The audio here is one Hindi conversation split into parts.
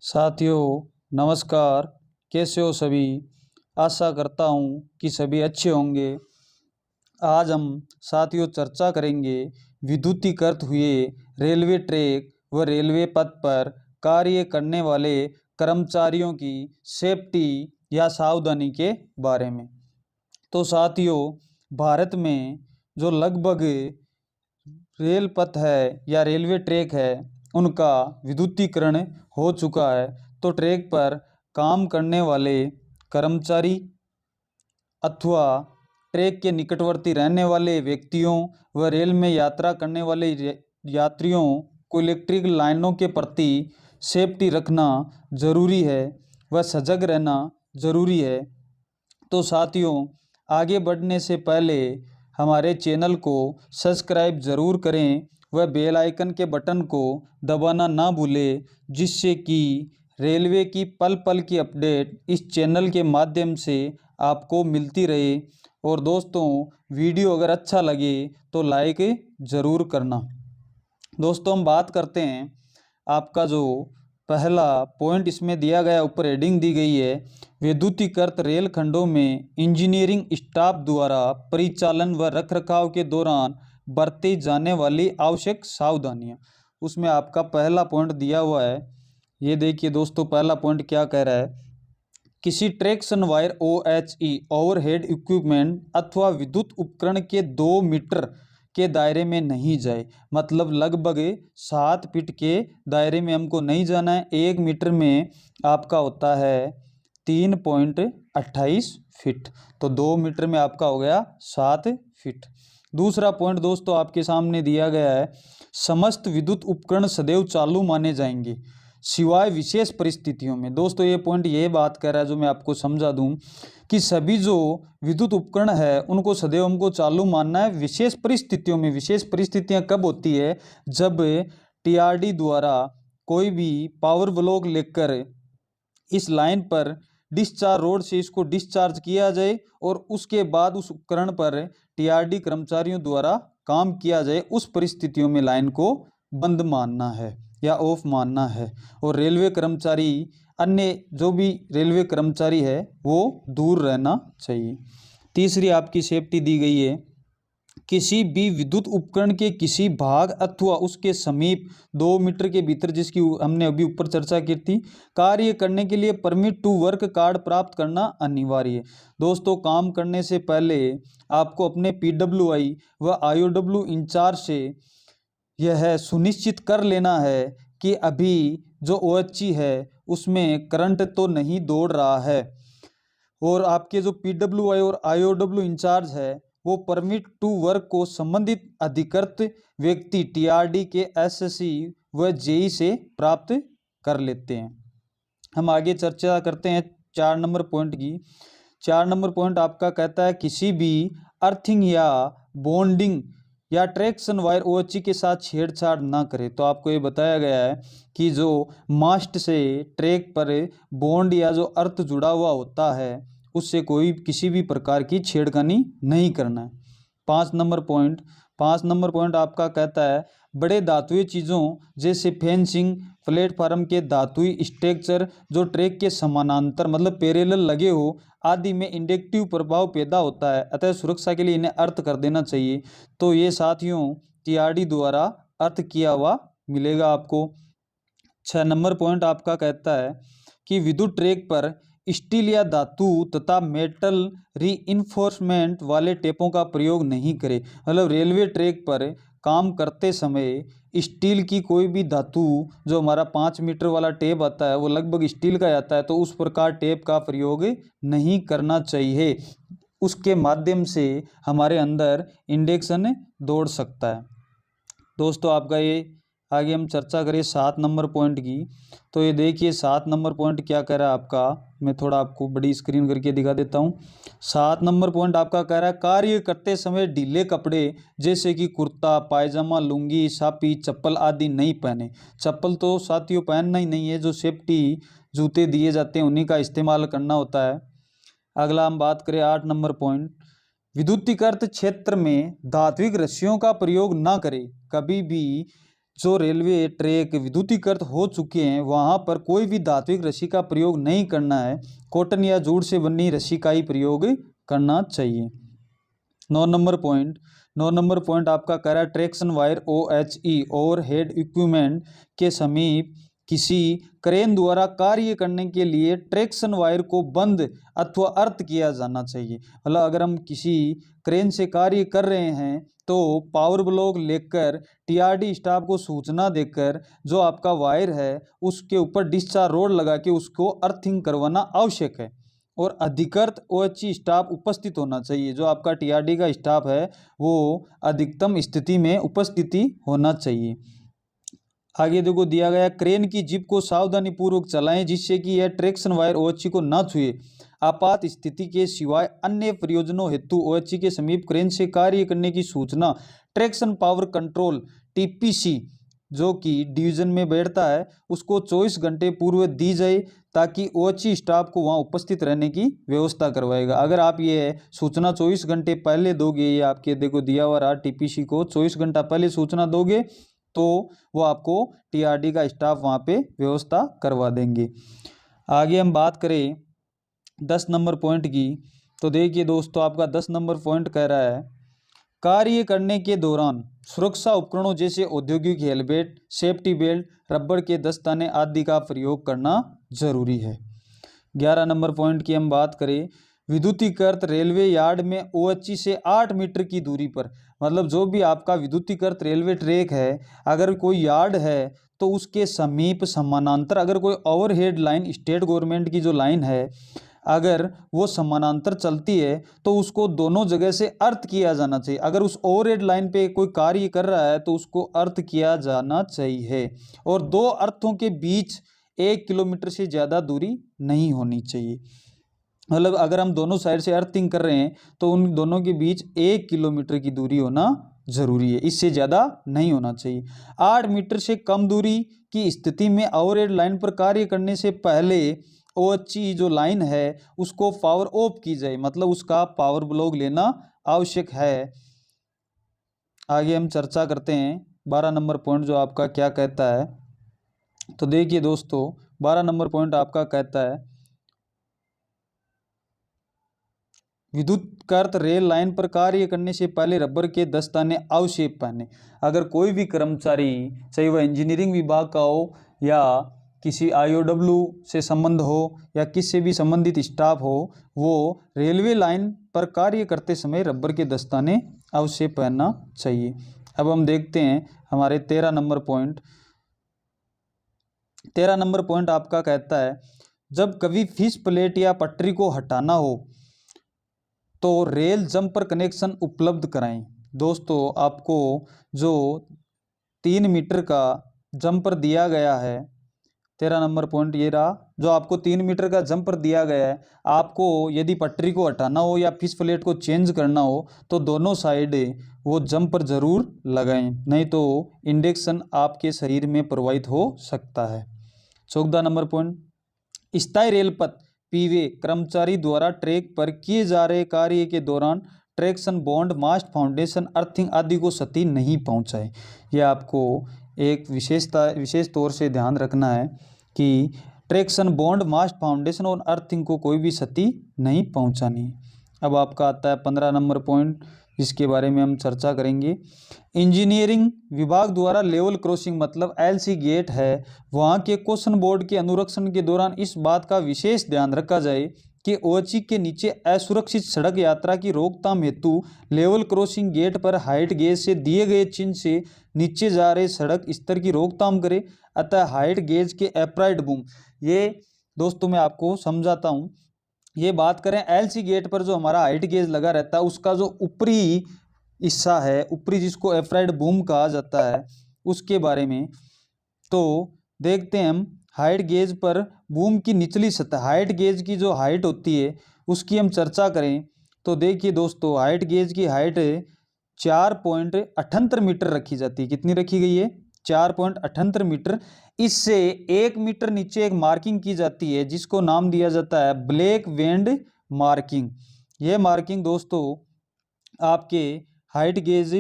साथियों नमस्कार। कैसे हो सभी? आशा करता हूँ कि सभी अच्छे होंगे। आज हम साथियों चर्चा करेंगे विद्युतीकृत हुए रेलवे ट्रैक व रेलवे पथ पर कार्य करने वाले कर्मचारियों की सेफ्टी या सावधानी के बारे में। तो साथियों, भारत में जो लगभग रेल पथ है या रेलवे ट्रैक है उनका विद्युतीकरण हो चुका है। तो ट्रैक पर काम करने वाले कर्मचारी अथवा ट्रैक के निकटवर्ती रहने वाले व्यक्तियों व रेल में यात्रा करने वाले यात्रियों को इलेक्ट्रिक लाइनों के प्रति सेफ्टी रखना जरूरी है व सजग रहना जरूरी है। तो साथियों, आगे बढ़ने से पहले हमारे चैनल को सब्सक्राइब ज़रूर करें व बेल आइकन के बटन को दबाना ना भूलें, जिससे कि रेलवे की पल पल की अपडेट इस चैनल के माध्यम से आपको मिलती रहे। और दोस्तों, वीडियो अगर अच्छा लगे तो लाइक ज़रूर करना। दोस्तों, हम बात करते हैं आपका जो पहला पॉइंट इसमें दिया गया, ऊपर हेडिंग दी गई है, विद्युतीकृत रेल खंडों में इंजीनियरिंग स्टाफ द्वारा परिचालन व रखरखाव के दौरान बरती जाने वाली आवश्यक सावधानियां। उसमें आपका पहला पॉइंट दिया हुआ है। ये देखिए दोस्तों, पहला पॉइंट क्या कह रहा है, किसी traction wire OHE overhead equipment अथवा विद्युत उपकरण के 2 मीटर के दायरे में नहीं जाए। मतलब लगभग 7 फीट के दायरे में हमको नहीं जाना है। 1 मीटर में आपका होता है 3.28 फीट, तो 2 मीटर में आपका हो गया 7 फीट। दूसरा पॉइंट दोस्तों आपके सामने दिया गया है, समस्त विद्युत उपकरण सदैव चालू माने जाएंगे सिवाय विशेष परिस्थितियों में। दोस्तों, ये पॉइंट ये बात कर रहा है, जो मैं आपको समझा दूं, कि सभी जो विद्युत उपकरण है उनको सदैव हमको चालू मानना है विशेष परिस्थितियों में। विशेष परिस्थितियां कब होती है? जब TRD द्वारा कोई भी पावर ब्लॉक लेकर इस लाइन पर डिस्चार्ज रोड से इसको डिस्चार्ज किया जाए और उसके बाद उस उपकरण पर TRD कर्मचारियों द्वारा काम किया जाए, उस परिस्थितियों में लाइन को बंद मानना है या ऑफ मानना है। और रेलवे कर्मचारी, अन्य जो भी रेलवे कर्मचारी है, वो दूर रहना चाहिए। तीसरी आपकी सेफ्टी दी गई है, किसी भी विद्युत उपकरण के किसी भाग अथवा उसके समीप 2 मीटर के भीतर, जिसकी हमने अभी ऊपर चर्चा की थी, कार्य करने के लिए परमिट टू वर्क कार्ड प्राप्त करना अनिवार्य है। दोस्तों, काम करने से पहले आपको अपने PWI व IOW इंचार्ज से यह सुनिश्चित कर लेना है कि अभी जो OHE है उसमें करंट तो नहीं दौड़ रहा है। और आपके जो PWI और IOW इंचार्ज है वो परमिट टू वर्क को संबंधित अधिकृत व्यक्ति TRD के SSC व JE से प्राप्त कर लेते हैं। हम आगे चर्चा करते हैं 4 नंबर पॉइंट की। 4 नंबर पॉइंट आपका कहता है, किसी भी अर्थिंग या बॉन्डिंग या ट्रैक्शन वायर OHE के साथ छेड़छाड़ ना करें। तो आपको ये बताया गया है कि जो मास्ट से ट्रैक पर बॉन्ड या जो अर्थ जुड़ा हुआ होता है उससे कोई किसी भी प्रकार की छेड़खानी नहीं करना है। 5 नंबर पॉइंट आपका कहता है, बड़े धातुई चीज़ों जैसे फेंसिंग प्लेटफार्म के धातुई स्ट्रक्चर जो ट्रैक के समानांतर मतलब पैरेलल लगे हो आदि में इंडक्टिव प्रभाव पैदा होता है, अतः सुरक्षा के लिए इन्हें अर्थ कर देना चाहिए। तो ये साथियों TRD द्वारा अर्थ किया हुआ मिलेगा आपको। 6 नंबर पॉइंट आपका कहता है कि विद्युत ट्रैक पर स्टील या धातु तथा मेटल रीइंफोर्समेंट वाले टेपों का प्रयोग नहीं करें। मतलब रेलवे ट्रैक पर काम करते समय स्टील की कोई भी धातु, जो हमारा 5 मीटर वाला टेप आता है वो लगभग स्टील का आता है, तो उस प्रकार टेप का प्रयोग नहीं करना चाहिए। उसके माध्यम से हमारे अंदर इंडक्शन दौड़ सकता है। दोस्तों, आपका ये आगे हम चर्चा करें 7 नंबर पॉइंट की। तो ये देखिए 7 नंबर पॉइंट क्या कह रहा है आपका, मैं थोड़ा आपको बड़ी स्क्रीन करके दिखा देता हूँ। 7 नंबर पॉइंट आपका कह रहा है, कार्य करते समय ढीले कपड़े जैसे कि कुर्ता पायजामा लुंगी सापी चप्पल आदि नहीं पहने। चप्पल तो साथियों पहनना ही नहीं है, जो सेफ्टी जूते दिए जाते हैं उन्हीं का इस्तेमाल करना होता है। अगला हम बात करें 8 नंबर पॉइंट, विद्युतीकृत क्षेत्र में धात्विक रस्सियों का प्रयोग ना करें। कभी भी जो रेलवे ट्रैक विद्युतीकृत हो चुके हैं वहाँ पर कोई भी धात्विक रस्सी का प्रयोग नहीं करना है, कॉटन या जूट से बनी रस्सी का ही प्रयोग करना चाहिए। 9 नंबर पॉइंट आपका कह रहा है traction wire OHE overhead equipment के समीप किसी क्रेन द्वारा कार्य करने के लिए ट्रैक्शन वायर को बंद अथवा अर्थ किया जाना चाहिए। मतलब अगर हम किसी क्रेन से कार्य कर रहे हैं तो पावर ब्लॉक लेकर TRD स्टाफ को सूचना देकर जो आपका वायर है उसके ऊपर डिस्चार्ज रोड लगा के उसको अर्थिंग करवाना आवश्यक है, और अधिकृत OHE स्टाफ उपस्थित होना चाहिए। जो आपका TRD का स्टाफ है वो अधिकतम स्थिति में उपस्थिति होना चाहिए। आगे देखो दिया गया क्रेन की जिप को सावधानी पूर्वक चलाएं जिससे कि यह ट्रैक्शन वायर OHE को न छुए। आपात स्थिति के सिवाय अन्य प्रयोजनों हेतु OHE के समीप क्रेन से कार्य करने की सूचना ट्रैक्शन पावर कंट्रोल TPC जो कि डिवीजन में बैठता है उसको 24 घंटे पूर्व दी जाए ताकि OHE स्टाफ को वहां उपस्थित रहने की व्यवस्था करवाएगा। अगर आप ये सूचना 24 घंटे पहले दोगे, ये आपके देखो दिया हुआ रहा TPC को 24 घंटा पहले सूचना दोगे तो वो आपको TRD का स्टाफ वहाँ पे व्यवस्था करवा देंगे। आगे हम बात करें 10 नंबर पॉइंट की, तो देखिए दोस्तों आपका 10 नंबर पॉइंट कह रहा है कार्य करने के दौरान सुरक्षा उपकरणों जैसे औद्योगिक हेलमेट, सेफ्टी बेल्ट, रबर के दस्ताने आदि का प्रयोग करना जरूरी है। 11 नंबर पॉइंट की हम बात करें विद्युतीकृत रेलवे यार्ड में OHE से 8 मीटर की दूरी पर, मतलब जो भी आपका विद्युतीकृत रेलवे ट्रैक है अगर कोई यार्ड है तो उसके समीप समानांतर अगर कोई ओवरहेड लाइन स्टेट गवर्नमेंट की जो लाइन है अगर वो समानांतर चलती है तो उसको दोनों जगह से अर्थ किया जाना चाहिए। अगर उस ओवरहेड लाइन पे कोई कार्य कर रहा है तो उसको अर्थ किया जाना चाहिए, और दो अर्थों के बीच 1 किलोमीटर से ज़्यादा दूरी नहीं होनी चाहिए। मतलब अगर हम दोनों साइड से अर्थिंग कर रहे हैं तो उन दोनों के बीच 1 किलोमीटर की दूरी होना जरूरी है, इससे ज़्यादा नहीं होना चाहिए। 8 मीटर से कम दूरी की स्थिति में ओवरहेड लाइन पर कार्य करने से पहले OHE जो लाइन है उसको पावर ऑफ की जाए, मतलब उसका पावर ब्लॉक लेना आवश्यक है। आगे हम चर्चा करते हैं 12 नंबर पॉइंट जो आपका क्या कहता है। तो देखिए दोस्तों 12 नंबर पॉइंट आपका कहता है विद्युतीकृत रेल लाइन पर कार्य करने से पहले रबर के दस्ताने अवश्य पहने। अगर कोई भी कर्मचारी चाहे वह इंजीनियरिंग विभाग का हो या किसी IOW से संबंध हो या किसी भी संबंधित स्टाफ हो वो रेलवे लाइन पर कार्य करते समय रबर के दस्ताने अवश्य पहनना चाहिए। अब हम देखते हैं हमारे 13 नंबर पॉइंट। 13 नंबर पॉइंट आपका कहता है जब कभी फिश प्लेट या पटरी को हटाना हो तो रेल जंपर कनेक्शन उपलब्ध कराएं। दोस्तों आपको जो 3 मीटर का जंपर दिया गया है, 13 नंबर पॉइंट ये रहा, जो आपको 3 मीटर का जंपर दिया गया है, आपको यदि पटरी को हटाना हो या फिश प्लेट को चेंज करना हो तो दोनों साइड वो जंपर जरूर लगाएं, नहीं तो इंडक्शन आपके शरीर में प्रवाहित हो सकता है। 14 नंबर पॉइंट स्थायी रेलपथ पीवे कर्मचारी द्वारा ट्रैक पर किए जा रहे कार्य के दौरान ट्रैक्शन बॉन्ड मास्ट फाउंडेशन अर्थिंग आदि को क्षति नहीं पहुंचाए। यह आपको एक विशेष तौर से ध्यान रखना है कि ट्रैक्शन बॉन्ड मास्ट फाउंडेशन और अर्थिंग को कोई भी क्षति नहीं पहुंचानी। अब आपका आता है 15 नंबर पॉइंट जिसके बारे में हम चर्चा करेंगे। इंजीनियरिंग विभाग द्वारा लेवल क्रॉसिंग मतलब LC गेट है वहाँ के क्वेश्चन बोर्ड के अनुरक्षण के दौरान इस बात का विशेष ध्यान रखा जाए कि OHE के नीचे असुरक्षित सड़क यात्रा की रोकथाम हेतु लेवल क्रॉसिंग गेट पर हाइट गेज से दिए गए चिन्ह से नीचे जा रहे सड़क स्तर की रोकथाम करे। अतः हाइट गेज के एप्राइड बूम, ये दोस्तों मैं आपको समझाता हूँ। ये बात करें LC गेट पर जो हमारा हाइट गेज लगा रहता है उसका जो ऊपरी हिस्सा है, ऊपरी जिसको एफ्राइड बूम कहा जाता है, उसके बारे में तो देखते हैं हम। हाइट गेज पर बूम की निचली सतह, हाइट गेज की जो हाइट होती है उसकी हम चर्चा करें तो देखिए दोस्तों हाइट गेज की हाइट 4.78 मीटर रखी जाती है। कितनी रखी गई है? 4.78 मीटर। इससे 1 मीटर नीचे एक मार्किंग की जाती है जिसको नाम दिया जाता है ब्लैक बैंड मार्किंग। यह मार्किंग दोस्तों आपके हाइट गेज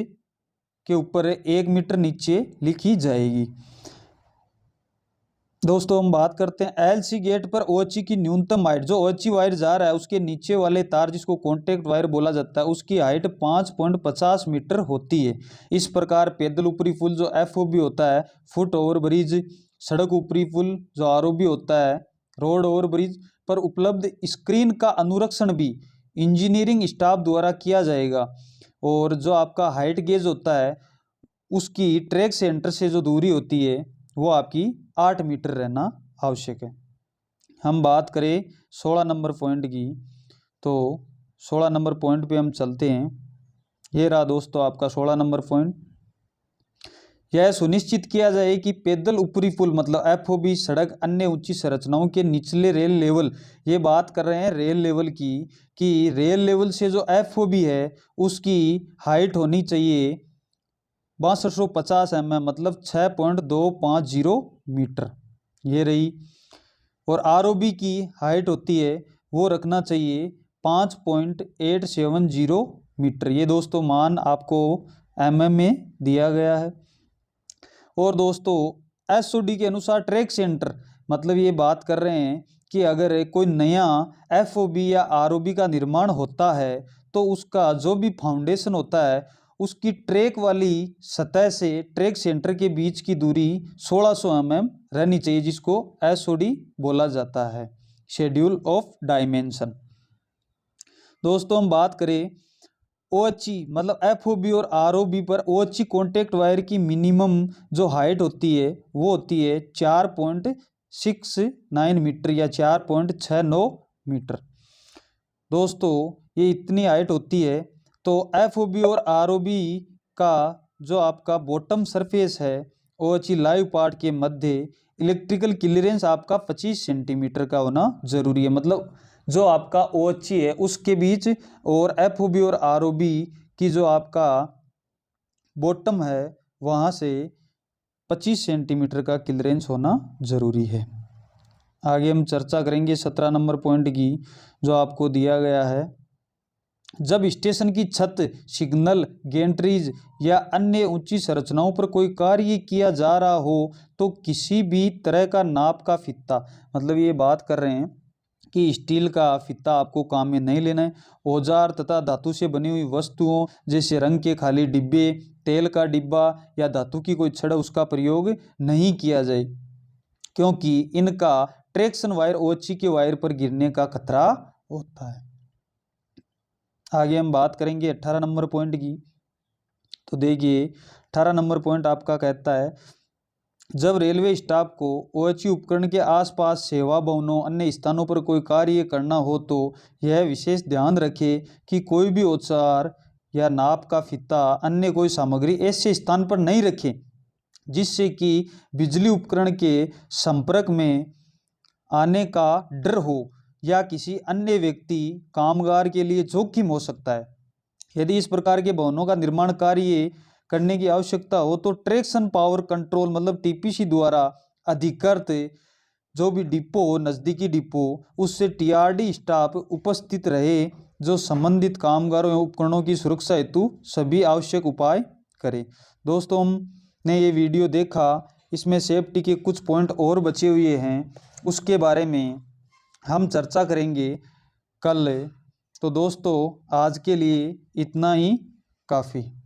के ऊपर 1 मीटर नीचे लिखी जाएगी। दोस्तों हम बात करते हैं एलसी गेट पर OHE की न्यूनतम हाइट। जो OHE वायर जा रहा है उसके नीचे वाले तार जिसको कॉन्टैक्ट वायर बोला जाता है उसकी हाइट 5.50 मीटर होती है। इस प्रकार पैदल ऊपरी पुल जो FOB होता है, फुट ओवर ब्रिज, सड़क ऊपरी पुल जो ROB होता है, रोड ओवर ब्रिज पर उपलब्ध स्क्रीन का अनुरक्षण भी इंजीनियरिंग स्टाफ द्वारा किया जाएगा। और जो आपका हाइट गेज होता है उसकी ट्रैक सेंटर से जो दूरी होती है वो आपकी 8 मीटर रहना आवश्यक है। हम बात करें 16 नंबर पॉइंट की, तो 16 नंबर पॉइंट पे हम चलते हैं। ये रहा दोस्तों आपका 16 नंबर पॉइंट। यह सुनिश्चित किया जाए कि पैदल ऊपरी पुल मतलब FOB सड़क अन्य ऊंची संरचनाओं के निचले रेल लेवल, ये बात कर रहे हैं रेल लेवल की, कि रेल लेवल से जो FOB है उसकी हाइट होनी चाहिए 6250 mm मतलब 6.250 मीटर, ये रही। और ROB की हाइट होती है वो रखना चाहिए 5.870 मीटर। ये दोस्तों मान आपको mm में दिया गया है। और दोस्तों SOD के अनुसार ट्रैक सेंटर मतलब ये बात कर रहे हैं कि अगर कोई नया FOB या ROB का निर्माण होता है तो उसका जो भी फाउंडेशन होता है उसकी ट्रैक वाली सतह से ट्रैक सेंटर के बीच की दूरी 1600 mm रहनी चाहिए, जिसको SOD बोला जाता है, शेड्यूल ऑफ डायमेंशन। दोस्तों हम बात करें OHE मतलब FOB और ROB पर OHE कॉन्टैक्ट वायर की मिनिमम जो हाइट होती है वो होती है 4.69 मीटर या 4.69 मीटर। दोस्तों ये इतनी हाइट होती है। तो FOB और ROB का जो आपका बॉटम सरफेस है OHE लाइव पार्ट के मध्य इलेक्ट्रिकल क्लियरेंस आपका 25 सेंटीमीटर का होना जरूरी है। मतलब जो आपका OHE है उसके बीच और FOB और ROB की जो आपका बॉटम है वहाँ से 25 सेंटीमीटर का क्लियरेंस होना जरूरी है। आगे हम चर्चा करेंगे 17 नंबर पॉइंट की, जो आपको दिया गया है। जब स्टेशन की छत, सिग्नल, गेंट्रीज या अन्य ऊंची संरचनाओं पर कोई कार्य किया जा रहा हो तो किसी भी तरह का नाप का फीता, मतलब ये बात कर रहे हैं कि स्टील का फीता आपको काम में नहीं लेना है। औजार तथा धातु से बनी हुई वस्तुओं जैसे रंग के खाली डिब्बे, तेल का डिब्बा या धातु की कोई छड़ उसका प्रयोग नहीं किया जाए, क्योंकि इनका ट्रैक्शन वायर OHE के वायर पर गिरने का खतरा होता है। आगे हम बात करेंगे 18 नंबर पॉइंट की। तो देखिए 18 नंबर पॉइंट आपका कहता है, जब रेलवे स्टाफ को OHE उपकरण के आसपास सेवा भवनों अन्य स्थानों पर कोई कार्य करना हो तो यह विशेष ध्यान रखे कि कोई भी औजार या नाप का फीता अन्य कोई सामग्री ऐसे स्थान पर नहीं रखें जिससे कि बिजली उपकरण के संपर्क में आने का डर हो या किसी अन्य व्यक्ति कामगार के लिए जोखिम हो सकता है। यदि इस प्रकार के भवनों का निर्माण कार्य करने की आवश्यकता हो तो ट्रैक्शन पावर कंट्रोल मतलब TPC द्वारा अधिकृत जो भी डिपो हो, नज़दीकी डिपो, उससे TRD स्टाफ उपस्थित रहे जो संबंधित कामगारों एवं उपकरणों की सुरक्षा हेतु सभी आवश्यक उपाय करे। दोस्तों हमने ये वीडियो देखा, इसमें सेफ्टी के कुछ पॉइंट और बचे हुए हैं, उसके बारे में हम चर्चा करेंगे कल। तो दोस्तों आज के लिए इतना ही काफ़ी।